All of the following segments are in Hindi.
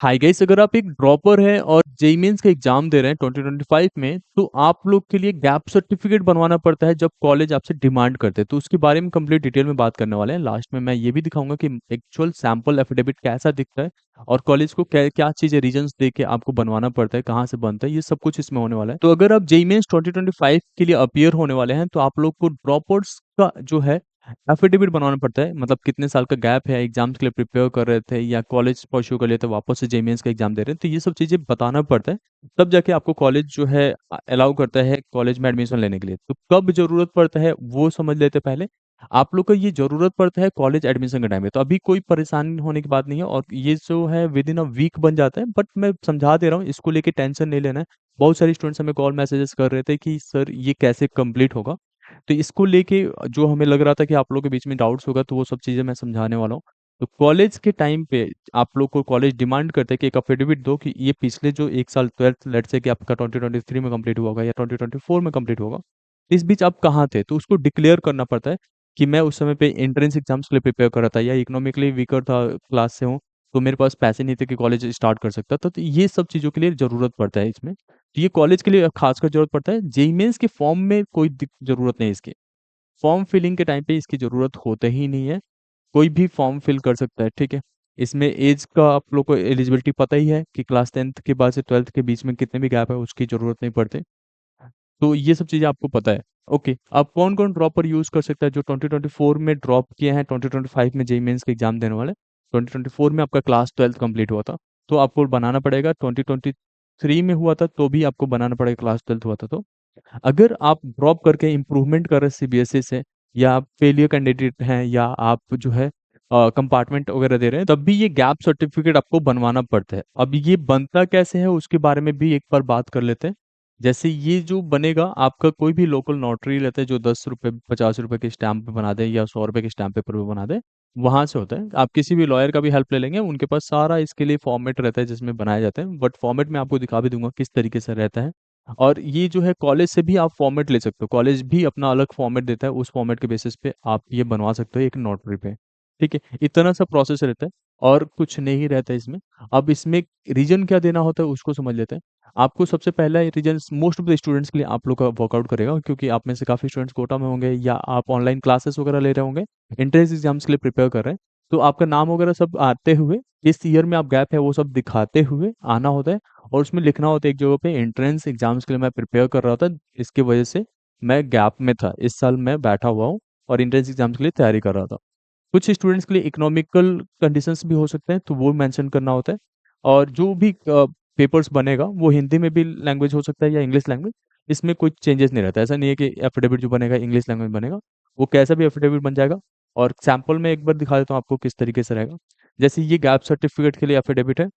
हाय गाइस, अगर आप एक ड्रॉपर हैं और जेईई मेंस का एग्जाम दे रहे हैं 2025 में, तो आप लोग के लिए गैप सर्टिफिकेट बनवाना पड़ता है जब कॉलेज आपसे डिमांड करते हैं। तो उसके बारे में कंप्लीट डिटेल में बात करने वाले हैं। लास्ट में मैं ये भी दिखाऊंगा कि एक्चुअल सैंपल एफिडेविट कैसा दिखता है और कॉलेज को क्या क्या चीजें रीजंस दे के आपको बनवाना पड़ता है, कहाँ से बनता है, ये सब कुछ इसमें होने वाला है। तो अगर आप जेईई मेंस 2025 के लिए अपियर होने वाले हैं, तो आप लोग को ड्रॉपर्स का जो है एफिडेविट बनवाना पड़ता है। मतलब कितने साल का गैप है, एग्जाम्स के लिए प्रिपेयर कर रहे थे या कॉलेज परस्यू कर लिए थे, वापस से जेईई मेंस का एग्जाम दे रहे हैं, तो ये सब चीजें बताना पड़ता है। तब जाके आपको कॉलेज जो है अलाउ करता है कॉलेज में एडमिशन लेने के लिए। तो कब जरूरत पड़ता है वो समझ लेते हैं पहले। आप लोग को ये जरूरत पड़ता है कॉलेज एडमिशन के टाइम में, तो अभी कोई परेशानी होने की बात नहीं है और ये जो है विद इन अ वीक बन जाता है। बट मैं समझा दे रहा हूँ, इसको लेके टेंशन नहीं लेना है। बहुत सारे स्टूडेंट्स हमें कॉल मैसेजेस कर रहे थे कि सर ये कैसे कंप्लीट होगा। तो इसको लेके जो हमें लग रहा था कि आप लोगों के बीच में डाउट्स होगा, तो वो सब चीज़ें मैं समझाने वाला हूँ। तो कॉलेज के टाइम पे आप लोग को कॉलेज डिमांड करते हैं कि एक एफिडेविट दो कि ये पिछले जो एक साल ट्वेल्थ लेट्स से कि आपका 2023 में कंप्लीट हुआ होगा या 2024 में कंप्लीट होगा, इस बीच आप कहाँ थे। तो उसको डिक्लेयर करना पड़ता है कि मैं उस समय पे एंट्रेंस एग्जाम्स के लिए प्रिपेयर कर रहा था या इकोनॉमिकली वीकर था, क्लास से हूँ, तो मेरे पास पैसे नहीं थे कि कॉलेज स्टार्ट कर सकता था। तो ये सब चीज़ों के लिए ज़रूरत पड़ता है इसमें। तो ये कॉलेज के लिए खासकर ज़रूरत पड़ता है। जेईई मेंस के फॉर्म में कोई ज़रूरत नहीं है इसकी। फॉर्म फिलिंग के टाइम पे इसकी ज़रूरत होता ही नहीं है। कोई भी फॉर्म फिल कर सकता है, ठीक है। इसमें एज का आप लोग को एलिजिबिलिटी पता ही है कि क्लास 10th के बाद से 12th के बीच में कितने भी गैप है उसकी ज़रूरत नहीं पड़ती। तो ये सब चीज़ें आपको पता है। ओके, अब कौन-कौन ड्रॉपर यूज़ कर सकता है जो 2024 में ड्रॉप किए हैं, 2025 में जेईई मेंस का एग्ज़ाम देने वाले हैं। 2024 में आपका क्लास 12th कंप्लीट हुआ था, तो आपको बनाना पड़ेगा। 2023 में हुआ था, तो भी आपको बनाना पड़ेगा, क्लास 12th हुआ था तो। अगर आप ड्रॉप करके इम्प्रूवमेंट कर रहे हैं सीबीएसई से, या आप फेलियर कैंडिडेट हैं, या आप जो है कंपार्टमेंट वगैरह दे रहे हैं, तब भी ये गैप सर्टिफिकेट आपको बनवाना पड़ता है। अब ये बनता कैसे है उसके बारे में भी एक बार बात कर लेते हैं। जैसे ये जो बनेगा, आपका कोई भी लोकल नोटरी रहता है जो 10 रुपये 50 रुपये के स्टैम्प पे बना दे या 100 रुपये के स्टैम्प पेपर पे बना दे, वहां से होता है। आप किसी भी लॉयर का भी हेल्प ले लेंगे, उनके पास सारा इसके लिए फॉर्मेट रहता है जिसमें बनाया जाता है। बट फॉर्मेट मैं आपको दिखा भी दूंगा किस तरीके से रहता है। और ये जो है कॉलेज से भी आप फॉर्मेट ले सकते हो, कॉलेज भी अपना अलग फॉर्मेट देता है, उस फॉर्मेट के बेसिस पे आप ये बनवा सकते हो एक नोटरी पे। ठीक है, इतना सा प्रोसेस रहता है और कुछ नहीं रहता है इसमें। अब इसमें रीजन क्या देना होता है उसको समझ लेते हैं। आपको सबसे पहला reason most of the students के लिए आप लोग का वर्कआउट करेगा, क्योंकि आप में से काफ़ी स्टूडेंट्स कोटा में होंगे या आप ऑनलाइन क्लासेस वगैरह ले रहे होंगे, एंट्रेंस एग्जाम्स के लिए प्रिपेयर कर रहे हैं। तो आपका नाम वगैरह सब आते हुए, इस ईयर में आप गैप है वो सब दिखाते हुए आना होता है। और उसमें लिखना होता है एक जगह पे, एंट्रेंस एग्जाम्स के लिए मैं प्रिपेयर कर रहा था, इसकी वजह से मैं गैप में था, इस साल मैं बैठा हुआ हूँ और एंट्रेंस एग्जाम्स के लिए तैयारी कर रहा था। कुछ स्टूडेंट्स के लिए इकोनॉमिकल कंडीशंस भी हो सकते हैं, तो वो मेंशन करना होता है। और जो भी पेपर्स बनेगा वो हिंदी में भी लैंग्वेज हो सकता है या इंग्लिश लैंग्वेज, इसमें कोई चेंजेस नहीं रहता है। ऐसा नहीं है कि एफिडेविट जो बनेगा इंग्लिश लैंग्वेज बनेगा, वो कैसा भी एफिडेविट बन जाएगा। और सैंपल में एक बार दिखा देता हूँ आपको किस तरीके से रहेगा। जैसे ये गैप सर्टिफिकेट के लिए एफिडेविट है,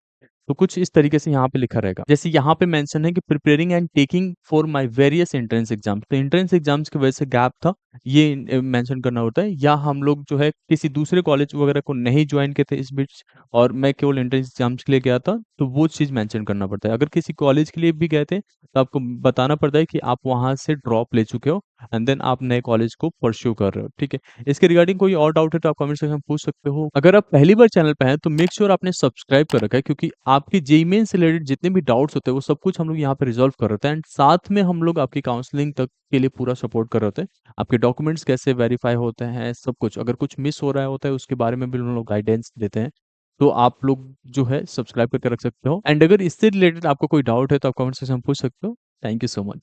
तो कुछ इस तरीके से यहाँ पे लिखा रहेगा। जैसे यहाँ पे मेंशन है कि preparing and taking for my various entrance exams, तो एंट्रेंस एग्जाम्स की वजह से गैप था, ये मेंशन करना होता है। या हम लोग जो है किसी दूसरे कॉलेज वगैरह को नहीं ज्वाइन किए थे इस बीच, और मैं केवल एंट्रेंस एग्जाम्स के लिए गया था, तो वो चीज़ मेंशन करना पड़ता है। अगर किसी कॉलेज के लिए भी गए थे, तो आपको बताना पड़ता है कि आप वहाँ से ड्रॉप ले चुके हो एंड देन आप नए कॉलेज को परस्यू कर रहे हो, ठीक है। इसके रिगार्डिंग कोई और डाउट है तो आप कमेंट सेक्शन में पूछ सकते हो। अगर आप पहली बार चैनल पे हैं तो मेक श्योर आपने सब्सक्राइब कर रखा है, क्योंकि आपके जेईई मेन से रिलेटेड जितने भी डाउट्स होते हैं वो सब कुछ हम लोग यहाँ पे रिजॉल्व कर रहे हैं, एंड साथ में हम लोग आपकी काउंसलिंग तक के लिए पूरा सपोर्ट कर रहे होते हैं। आपके डॉक्यूमेंट्स कैसे वेरीफाई होते हैं, सब कुछ, अगर कुछ मिस हो रहा होता है उसके बारे में भी हम लोग गाइडेंस देते हैं। तो आप लोग जो है सब्सक्राइब करके रख सकते हो। एंड अगर इससे रिलेटेड आपको कोई डाउट है तो आप कमेंट सेक्शन में पूछ सकते हो। Thank you so much.